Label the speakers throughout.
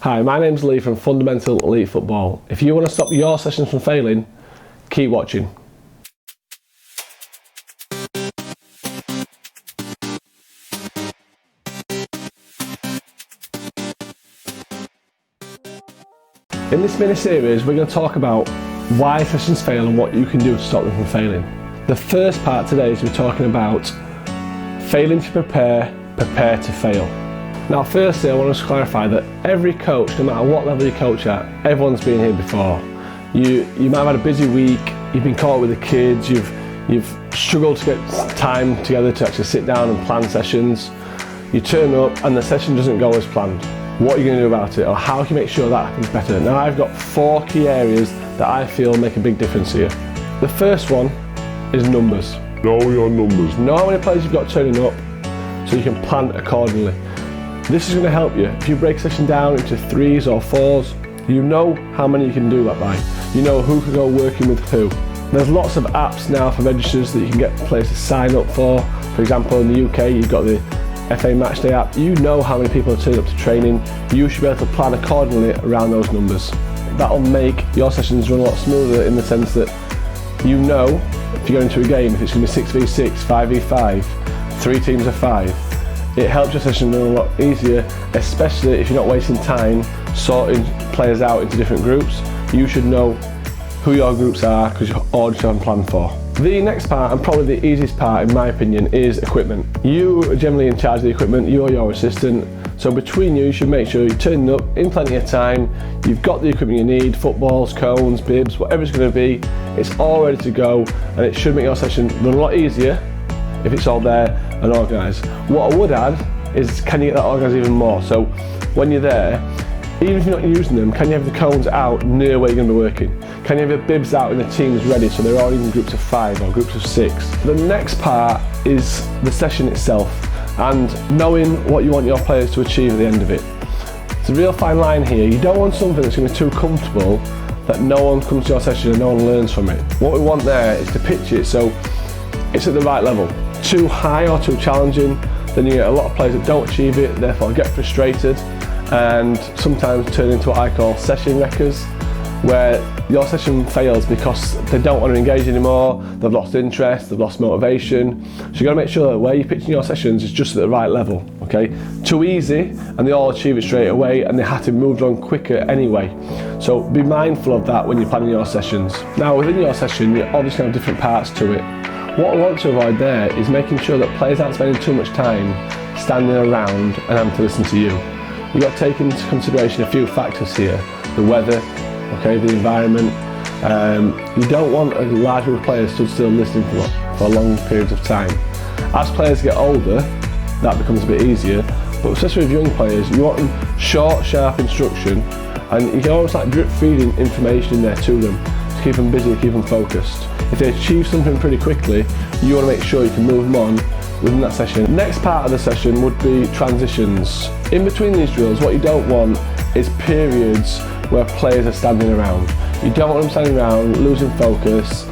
Speaker 1: Hi, my name's Lee from Fundamental Elite Football. If you want to stop your sessions from failing, keep watching. In this mini-series, we're going to talk about why sessions fail and what you can do to stop them from failing. The first part today is we're talking about failing to prepare, prepare to fail. Now firstly, I want to clarify that every coach, no matter what level you coach at, everyone's been here before. You might have had a busy week, you've been caught with the kids, you've struggled to get time together to actually sit down and plan sessions. You turn up and the session doesn't go as planned. What are you going to do about it, or how can you make sure that happens better? Now I've got 4 key areas that I feel make a big difference here. The first one is numbers.
Speaker 2: Know your numbers.
Speaker 1: Know how many players you've got turning up so you can plan accordingly. This is going to help you. If you break a session down into 3s or 4s, you know how many you can do that by. You know who can go working with who. There's lots of apps now for registers that you can get players to sign up for. For example, in the UK, you've got the FA Matchday app. You know how many people are turning up to training. You should be able to plan accordingly around those numbers. That'll make your sessions run a lot smoother in the sense that you know if you go into a game, if it's going to be 6v6, 5v5, 3 teams of 5, it helps your session run a lot easier, especially if you're not wasting time sorting players out into different groups. You should know who your groups are because you're already having planned for. The next part, and probably the easiest part in my opinion, is equipment. You are generally in charge of the equipment, you or your assistant, so between you should make sure you're turning up in plenty of time, you've got the equipment you need, footballs, cones, bibs, whatever it's going to be, it's all ready to go, and it should make your session run a lot easier if it's all there and organised. What I would add is, can you get that organised even more? So when you're there, even if you're not using them, can you have the cones out near where you're going to be working? Can you have the bibs out and the teams ready so they're already in groups of 5 or groups of 6? The next part is the session itself and knowing what you want your players to achieve at the end of it. It's a real fine line here. You don't want something that's going to be too comfortable that no one comes to your session and no one learns from it. What we want there is to pitch it so it's at the right level. Too high or too challenging, then you get a lot of players that don't achieve it, therefore get frustrated and sometimes turn into what I call session wreckers, where your session fails because they don't want to engage anymore, they've lost interest, they've lost motivation. So you've got to make sure that where you're pitching your sessions is just at the right level, okay? Too easy and they all achieve it straight away and they have to move on quicker anyway. So be mindful of that when you're planning your sessions. Now within your session, you obviously have different parts to it. What I want to avoid there is making sure that players aren't spending too much time standing around and having to listen to you. You've got to take into consideration a few factors here. The weather, okay, the environment. You don't want a large group of players stood still listening for long periods of time. As players get older, that becomes a bit easier, but especially with young players, you want them short, sharp instruction, and you can almost like drip feeding information in there to them to keep them busy, keep them focused. If they achieve something pretty quickly, you want to make sure you can move them on within that session. Next part of the session would be transitions. In between these drills, what you don't want is periods where players are standing around. You don't want them standing around, losing focus.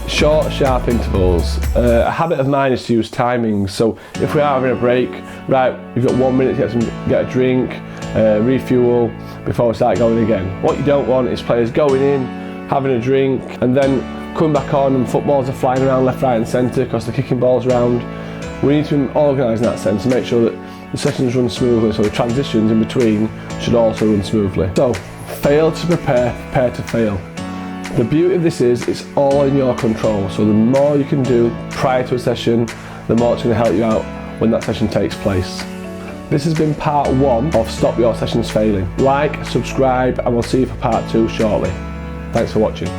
Speaker 1: Short, sharp intervals. A habit of mine is to use timings. So if we are having a break, right, you've got 1 minute to get a drink, refuel before we start going again. What you don't want is players going in, having a drink, and then coming back on and footballs are flying around left, right and centre because they're kicking balls around. We need to organise in that sense and make sure that the sessions run smoothly, so the transitions in between should also run smoothly. So, fail to prepare, prepare to fail. The beauty of this is it's all in your control, so the more you can do prior to a session, the more it's going to help you out when that session takes place. This has been part 1 of Stop Your Sessions Failing. Like, subscribe and we'll see you for part 2 shortly. Thanks for watching.